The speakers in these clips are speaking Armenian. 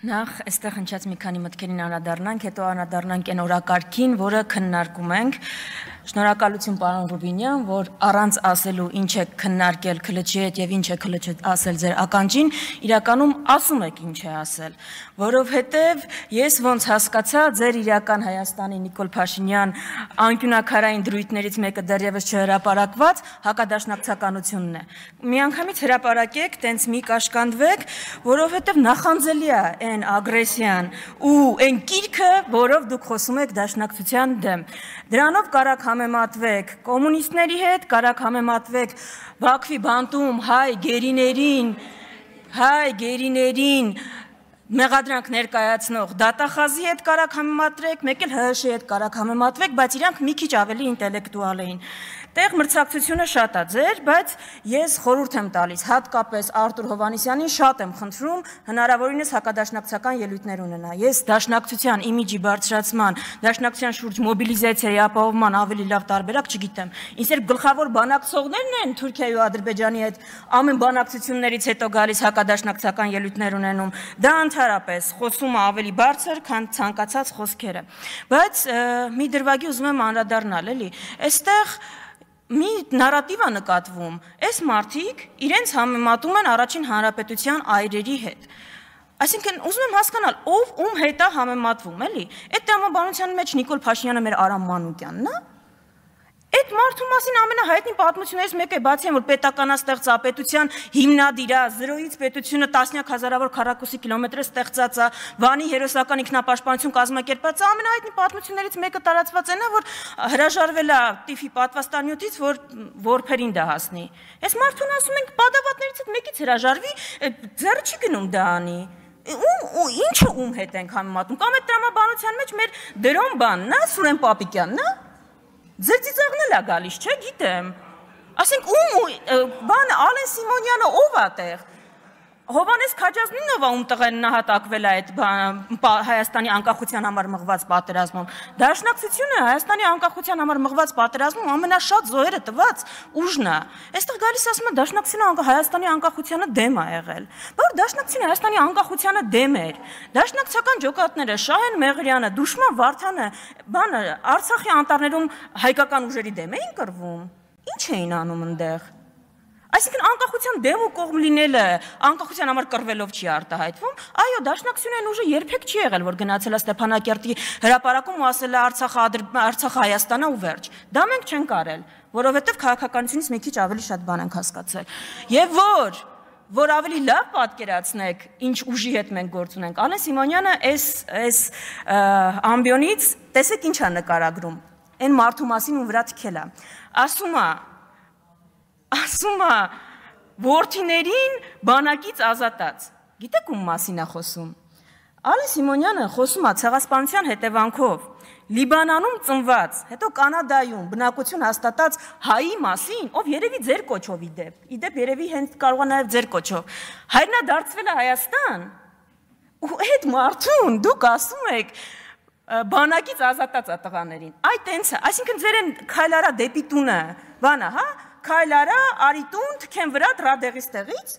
Նախ այստեղ հնչած մի քանի մտքերին անդրադառնանք, հետո անդրադառնանք այն օրակարգին, որը քննարկում ենք։ Շնորհակալություն պարոն Ռուբինյան, որ առանց ասելու ինչ է քննարկել ՔԼՉ-ի հետ եւ ինչ է ՔԼՉ ասել ձեր ականջին, իրականում ասում եք ինչ է ասել, որովհետեւ ես ոնց հասկացա ձեր իրական Հայաստանի Նիկոլ Փաշինյան անկյունակարային դրույթներից մեկը դեռևս չհրապարակված հակադաշնակցականությունն է։ Միանգամից հրապարակեք, տենց մի կաշկանդվեք, որովհետեւ նախանձելի է այն ագրեսիան ու այն կիրքը, որով դուք խոսում եք դաշնակցության դեմ։ Դրանով կարակ համեմատվեք կոմունիստների հետ, կարակ համեմատվեք Բաքվի բանտում հայ գերիներին մեղադրանք ներկայացնող դատախազի հետ կարակ համեմատրեք, մեկ էլ ՀՀՇ-ի հետ կարակ համեմատվեք, բայց իրանք մի քիչ ավելի ինտելեկտուալ էին։ Տեղ մրցակցությունը շատ է ձեր, բայց ես խորհուրդ եմ տալիս, հատկապես Արտուր Հովհաննիսյանին շատ եմ խնդրում հնարավորինս հակադաշնակցական ելույթներ ունենա։ Ես դաշնակցության իմիջի բարձրացման, դաշնակցության շուրջ մոբիլիզացիայի ապահովման ավելի լավ տարբերակ չգիտեմ։ Ինձ էր գլխավոր բանակցողներն են Թուրքիայի ու Ադրբեջանի հետ ամեն բանակցություններից հետո գալիս հակադաշնակցական ելույթներ ունենում։ Դա ընդհանրապես խոսումը ավելի բարձր, քան ցանկացած խոսքերը։ Բայց մի դրվագի ուզում եմ անդրադառնալ, էլի։ Այստեղ մի նարատիվ է նկատվում, այս մարդիկ իրենց համեմատում են առաջին հանրապետության այրերի հետ։ Այսինքն ուզում եմ հասկանալ, ով ում հետ է համեմատվում, էլի։ Այդ տրամաբանության մեջ Նիկոլ Փաշինյանը մեր Արամ Մանուկյանն է։ Այդ մարդու մասին ամենահայտնի պատմություններից մեկը բացի այն, որ պետականաստեղծապետության հիմնադիր է, զրոյից պետությունը տասնյակ հազարավոր քառակուսի կիլոմետր ստեղծած է, Վանի հերոսական ինքնապաշտպանություն կազմակերպած է, ամենահայտնի պատմություններից մեկը տարածված այն է, որ հրաժարվել է տիֆի պատվաստանյութից, որ որբերին դա հասնի։ Այս մարդուն ասում ենք պատավատներից հետ մեկից հրաժարվի, ձեռը չի գնում դա անի։ Ինչը ում հետ ենք համեմատում, կամ այդ տրամաբանության մեջ մեր դրոն բանն է, Սուրեն Պապիկյանն է։ Ձեր ծիծաղն էլ է գալիս, չէ, գիտեմ։ Ասենք բանը Ալեն Սիմոնյանը ով է տեղ։ Հովհաննես Քաջազնինով ում տղեն նահատակվել է այդ Հայաստանի անկախության համար մղված պատերազմում։ Դաշնակցությունը Հայաստանի անկախության համար մղված պատերազմում ամենաշատ զոհերը տված ուժն է։ Այստեղ գալիս ասում է դաշնակցությունը Հայաստանի անկախությանը դեմ է եղել։ Բայց դաշնակցությունը Հայաստանի անկախությանը դեմ էր։ Դաշնակցական ջոկատները Շահեն Մեղրյանը, Դուշման Վարդանը, բանը Արցախի անտառներում հայկական ուժերի դեմ էին կռվում։ Ինչ էին անում այնտեղ։ Այսինքն անկախության դեմ ու կողմ լինելը անկախության համար կռվելով չի արտահայտվում, այո, դաշնակցության ուժը երբեք չի եղել, որ գնացել է Ստեփանակերտի հրապարակում ու ասել է Արցախը Հայաստանն է ու վերջ։ Դա մենք չենք արել, որովհետև քաղաքականությունից մի քիչ ավելի շատ բան ենք հասկացել։ Եվ որ ավելի լավ պատկերացնեք, ինչ ուժի հետ մենք գործ ունենք, Ալեն Սիմոնյանը այս ամբիոնից տեսեք ինչ է նկարագրում, այն մարդու մասին ու վրա թքել է։ Ասում է որդիներին բանակից ազատած։ Գիտեք ում մասին է խոսում։ Ալեն Սիմոնյանը խոսում է ցեղասպանության հետևանքով Լիբանանում ծնված, հետո Կանադայում բնակություն հաստատած հայի մասին, ով երևի ձեր կոչով իդեպ երևի հենց կարող է նաև ձեր կոչով։ Հայրն է դարձվել է Հայաստան։ Ու այդ մարդուն դուք ասում եք բանակից ազատած է տղաներին։ Այ տենց է, այսինքն ձեր են քայլարա դեպի տունը, բանա, հա, քայլարա, արի տուն, թքեն վրա դրադեղից տեղից։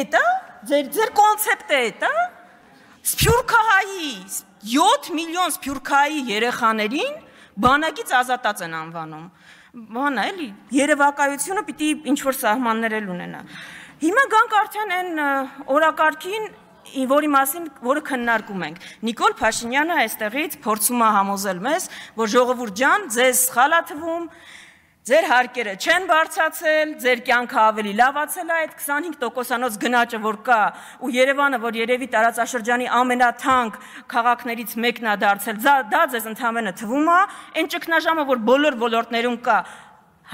Էտա, ձեր կոնցեպտը էտա։ Սփյուռքահայի 7 միլիոն սփյուռքահայի երեխաներին բանակից ազատած են անվանում։ Բանա, էլի, երևակայությունը պիտի ինչ-որ սահմաններ էլ ունենա։ Հիմա գանք արդեն այն օրակարգին, որի մասին, որը քննարկում ենք։ Նիկոլ Փաշինյանը այստեղից փորձում է համոզել մեզ, որ ժողովուրդ ջան, ձեզ սխալ է թվում, ձեր հարկերը չեն բարձրացել, ձեր կյանքը ավելի լավացել է, այդ 25%-անոց գնաճը, որ կա, ու Երևանը, որ երևի տարածաշրջանի ամենաթանկ քաղաքներից մեկն է դարձել, դա ձեզ ընդհանրապես թվում է, այն ճգնաժամը, որ բոլոր ոլորտներում կա,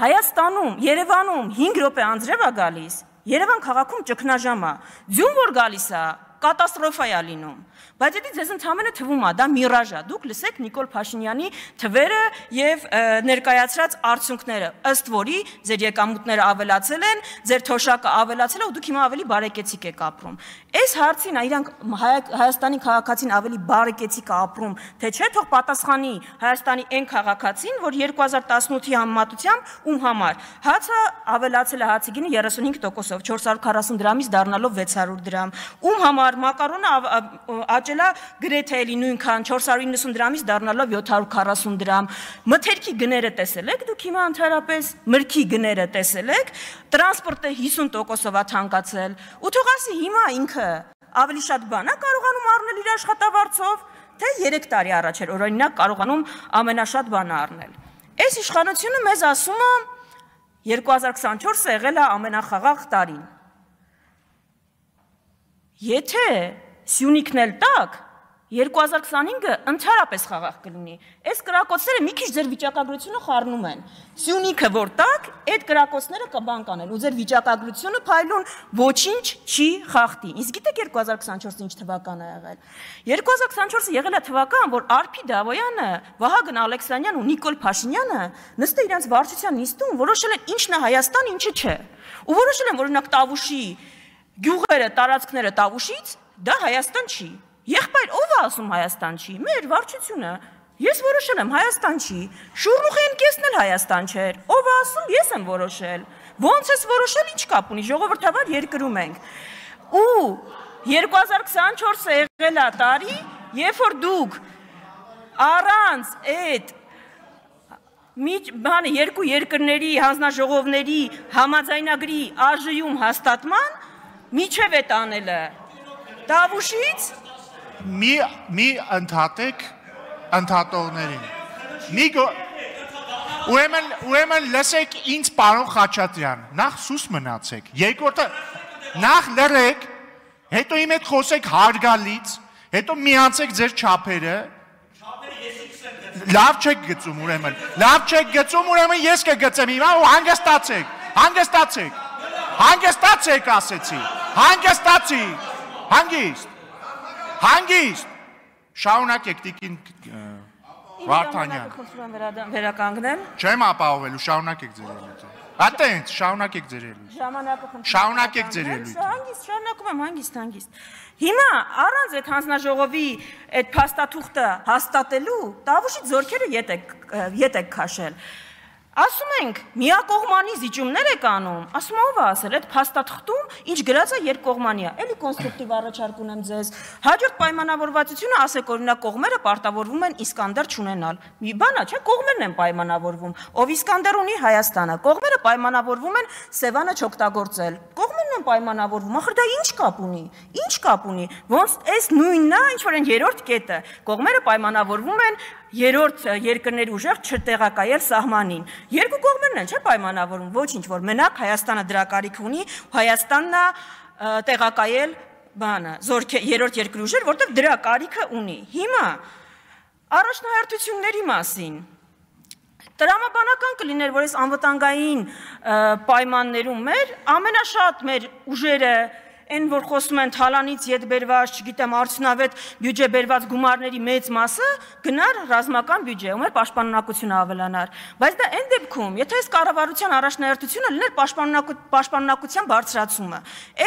Հայաստանում, Երևանում 5 րոպե անձրև է գալիս, Երևան քաղաքում ճգնաժամ է, ձյուն որ գալիս է, կատաստրոֆա է լինում։ Բայց դա ձեզ ընդհանրապես թվում է, դա միրաժ է։ Դուք լսեք Նիկոլ Փաշինյանի թվերը եւ ներկայացրած արդյունքները, ըստ որի ձեր եկամուտները ավելացել են, ձեր թոշակը ավելացել է ու դուք հիմա ավելի բարեկեցիկ եք ապրում։ Այս հարցին իրանք Հայաստանի քաղաքացին ավելի բարեկեցիկ է ապրում, թե չէ, թող պատասխանի Հայաստանի այն քաղաքացին, որ 2018-ի համեմատությամբ ում համար հացը ավելացել է հացի գինը 35%-ով, 440 դրամից դառնալով 600 դրամ, ում համար համար մակարոնը աճելա գրեթե էլի նույնքան 490 դրամից դառնալով 740 դրամ։ Մթերքի գները տեսել եք դուք հիմա ընդհանրապես, մրգի գները տեսել եք, տրանսպորտը 50%-ով է թանկացել։ Ու թող ասի հիմա ինքը ավելի շատ բան է կարողանում առնել իր աշխատավարձով, թե 3 տարի առաջ էր օրինակ կարողանում ամենաշատ բանը առնել։ Այս իշխանությունը մեզ ասում է 2024-ը եղել է ամենախաղաղ տարին։ Եթե Սյունիքն էլ տակ, 2025-ը ընդհանրապես խաղաղ կլինի։ Այս կրակոցները մի քիչ ձեր վիճակագրությունը խառնում են։ Սյունիքը որ տակ, այդ կրակոցները կբան կանեն, ու ձեր վիճակագրությունը փայլուն ոչինչ չի խախտի։ Իսկ գիտեք 2024-ը ինչ թվական է եղել։ 2024-ը եղել է թվական, որ Արփի Դավոյանը, Վահագն Ալեքսանյանն ու Նիկոլ Փաշինյանը նստել իրենց վարչության նիստում որոշել են ինչն է Հայաստան, ինչը չէ։ Ու որոշել են, որ օրինակ Տավուշի գյուղերը, տարածքները Տավուշից դա Հայաստան չի։ Եղբայր, ով է ասում Հայաստան չի։ Մեր վարչությունը։ Ես որոշել եմ Հայաստան չի։ Շուրնուխեն կեսն էլ Հայաստան չէր։ Ով է ասում, ես եմ որոշել։ Ոնց ես որոշել, ինչ կապ ունի, ժողովրդավար երկրում ենք։ Ու 2024-ը եղել է տարի, երբ որ դուք առանց այդ բանը երկու երկրների հանձնաժողովների համաձայնագրի արժույում հաստատման միջև է տանելը Տավուշից մի ընդհատեք ընդհատողներին ուրեմն լսեք ինձ պարոն Խաչատրյան նախ սուս մնացեք երկրորդը նախ լրեք հետո իմ հետ խոսեք հարգալից հետո միացեք ձեր չափերը լավ չեք գծում ուրեմն ես կգծեմ հիմա ու հանգստացեք ասեցի հանգիստ շարունակեք տիկին Վարդանյան վերականգնել չեմ ապահովելու շարունակեք ձեր ելույթը Ատենց շարունակեք ձեր ելույթը շարունակեք ձեր ելույթը շարունակում եմ հանգիստ Հիմա առանց այդ հանձնաժողովի այդ փաստաթուղթը հաստատելու Տավուշի ձորքերը ետ եք քաշել Ասում ենք միակողմանի զիջումներ եք անում, ասում ով է ասել, այդ փաստաթղթում ինչ գրած է երկկողմանիա, էլի կոնստրուկտիվ առաջարկ ունեմ ձեզ։ Հաջորդ պայմանավորվածությունը ասեք օրինակ կողմերը պարտավորվում են Իսկանդեր չունենալ։ Մի բան է, չէ, կողմերն են պայմանավորվում, ով Իսկանդեր ունի Հայաստանը, կողմերը պայմանավորվում են Սևանը չօգտագործել։ Կողմերն են պայմանավորվում, ախր դա ինչ կապ ունի։ Ոնց այս նույնն է, ինչ որ այն երրորդ կետը, կողմերը պայմանավորվում են երրորդ երկրների ուժեղ չտեղակայել սահմանին։ Երկու կողմերն են, չէ՞ պայմանավորվում, ոչինչ, որ մենակ Հայաստանը դրա կարիք ունի, Հայաստանն է տեղակայել բանը, երրորդ երկրի ուժեր, որտեղ դրա կարիքը ունի։ Հիմա առաջնահերթությունների մասին տրամաբանական կլիներ, որ այս անվտանգային պայմաններում մեր ամենաշատ մեր ուժերը Այն որ խոսում են թալանից ետ բերված, չգիտեմ, արդյունավետ բյուջե բերված գումարների մեծ մասը գնար ռազմական բյուջե, ու մեր պաշտպանունակությունը ավելանար։ Բայց դա այն դեպքում, եթե այս կառավարության առաջնահերթությունը լիներ պաշտպանունակության բարձրացումը,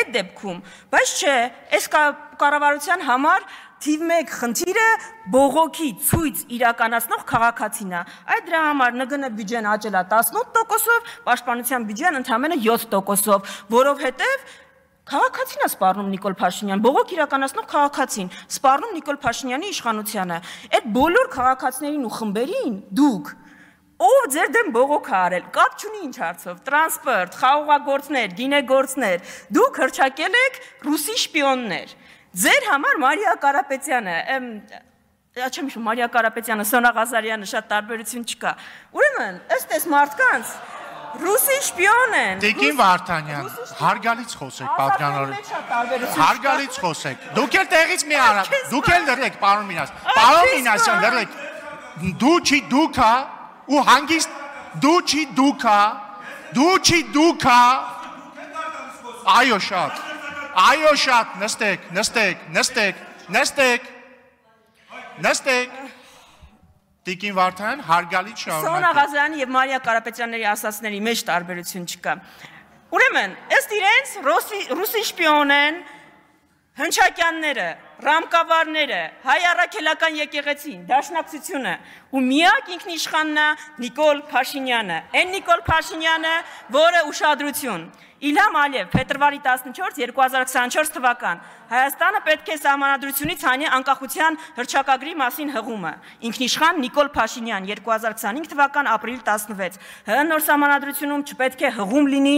այդ դեպքում, բայց չէ, այս կառավարության համար թիվ 1 խնդիրը բողոքի ցույց իրականացնող քաղաքացին է։ Այդ դրա համար ՆԳՆ բյուջեն աճել է 18%-ով, պաշտպանության բյուջեն ընդամենը 7%-ով, որովհետև Քաղաքացին է սպառնում Նիկոլ Փաշինյան, բողոք իրականացնող քաղաքացին, սպառնում Նիկոլ Փաշինյանի իշխանությանը։ Այդ բոլոր քաղաքացիներին ու խմբերին դուք ով ձեր դեմ բողոք է արել, կապ չունի ինչ հարցով, տրանսպորտ, խաղողագործներ, գինեգործներ, դուք հռչակել եք ռուսի շպիոններ։ Ձեր համար Մարիա Կարապետյանը, չեմ հիշում, Մարիա Կարապետյանը, Սոնա Ղազարյանը շատ տարբերություն չկա։ Ուրեմն, ըստ այս մարդկանց Ռուսի շպիոն են։ Տիկին Վարդանյան, հարգալից խոսեք, պատկանորեն։ Հարգալից խոսեք։ Դուք էլ տեղից մի արա, դուք էլ լրեք, պարոն Մինասյան։ Պարոն Մինասյան, լրեք։ Դու չի դուքա ու հանգիստ դու չի դուքա։ Այո շատ, նստեք։ Տիկին Վարդանյան հարգալից շարունակեք։ Սոնա Ղազարյանի եւ Մարիա Կարապետյանների ասածների մեջ տարբերություն չկա։ Ուրեմն, ըստ իրենց ռուսի շպիոն են Հնչակյանները, ռամկավարները, հայ առաքելական եկեղեցին, դաշնակցությունը ու միակ ինքնիշխանն է Նիկոլ Փաշինյանը, այն Նիկոլ Փաշինյանը, որը ուշադրություն Իլհամ Ալիև, փետրվարի 14, 2024 թվական, Հայաստանը պետք է սահմանադրությունից հանի անկախության հռչակագրի մասին հղումը, ինքնիշխան Նիկոլ Փաշինյան, 2025 թվական ապրիլ 16, նոր սահմանադրությունում չպետք է հղում լինի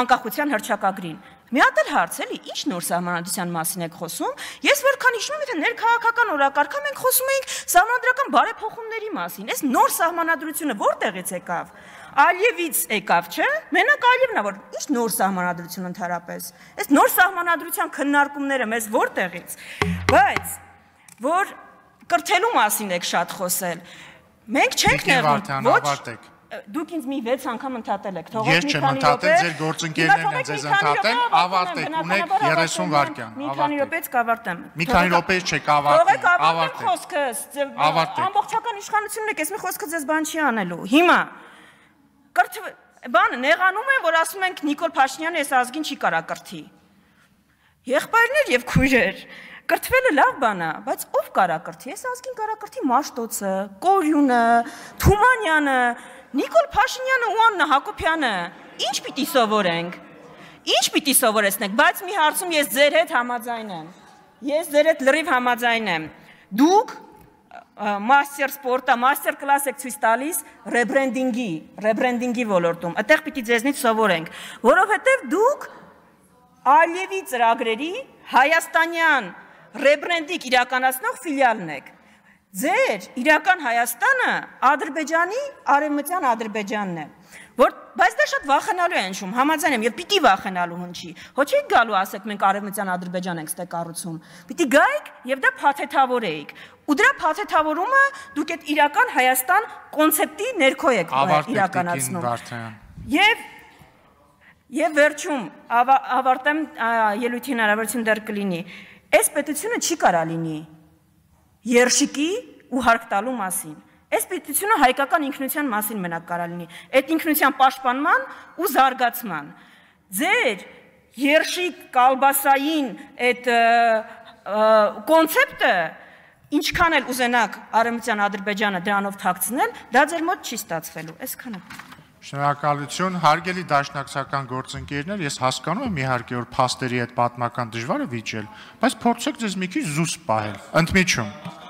անկախության հռչակագրին։ Մի հատ էլ հարց էլի, ինչ նոր սահմանադրության մասին եք խոսում, ես որքան հիշում եմ, թե ներքաղաքական օրակարգը մենք խոսում էինք սահմանադրական բարեփոխումների մասին, այս նոր սահմանադրությունը որտեղից եկավ։ Ալիևից եկավ, չէ՞։ Մենակ Ալիևն է, որ ինչ նոր սահմանադրություն ընդհանրապես։ Այս նոր սահմանադրության քննարկումները մեզ որտեղից։ Բայց որ կրթելու մասին եք շատ խոսել։ Մենք չենք նեղում, ոչ Դուք ինձ մի 6 անգամ ընդհատել եք, թողեք Ես չեմ ընդհատել, ձեր գործընկերներն են ձեզ ընդհատել, ավարտեք, ունեք 30 վայրկյան, մի քանի րոպեից կավարտեմ։ Մի քանի րոպեից չեք ավարտում, ավարտեք խոսքս, ամբողջական իշխանությունն եք, ես մի խոսքը ձեզ բան չի անելու։ Հիմա բանը նեղանում են, որ ասում ենք Նիկոլ Փաշինյանը այս ազգին չի կարա կրթի։ Եղբայրներ եւ քույրեր, կրթվելը լավ բան է, բայց ով կարա կրթի։ Այս ազգին կարա կրթի Մաշտոցը, Կորյունը, Թումանյանը, Նիկոլ Փաշինյանը ու Աննա Հակոբյանը, ինչ պիտի սովորենք։ Ինչ պիտի սովորեցնենք, բայց մի հարցում ես ձեր հետ համաձայն եմ։ Ես ձեր հետ լրիվ համաձայն եմ։ Դուք մաստեր սպորտա, մաստեր կլաս եք ցույց տալիս ռեբրենդինգի ոլորտում։ Այդտեղ պիտի ձեզնից սովորենք, որովհետև դուք Ալիևի ծրագրերի հայաստանյան ռեբրենդինգ իրականացնող ֆիլիալն եք։ Ձեր իրական Հայաստանը Ադրբեջանի արևմտյան Ադրբեջանն է, բայց դա շատ վախենալու է հնչում, համաձայն եմ, եւ պիտի վախենալու հնչի։ Հո չէ գալու ասեք մենք արևմտյան Ադրբեջան ենք ստե կառուցում։ Պիտի գայիք եւ դա փաթեթավորեիք։ Ու դրա փաթեթավորումը դուք այդ իրական Հայաստան կոնցեպտի ներքո եք իրականացնում։ Եվ վերջում ավարտեմ ելույթի հնարավորություն դեռ կլինի։ Այս պետությունը չի կարա լինի երշիկի ու հարկ տալու մասին։ Այս պետությունը հայկական ինքնության մասին մենակ կարա լինի, այդ ինքնության պաշտպանման ու զարգացման։ Ձեր երշիկ կալբասային այդ կոնցեպտը, ինչքան էլ ուզենաք արևմտյան Ադրբեջանը դրանով թաքցնել, դա ձեր մոտ չի ստացվելու, այսքանը։ Շնորհակալություն, հարգելի դաշնակցական գործընկերներ, ես հասկանում եմ իհարկե, որ փաստերի հետ պատմական դժվար է վիճել, բայց փորձեք ձեզ մի քիչ զուսպ պահել, ընդմիջում։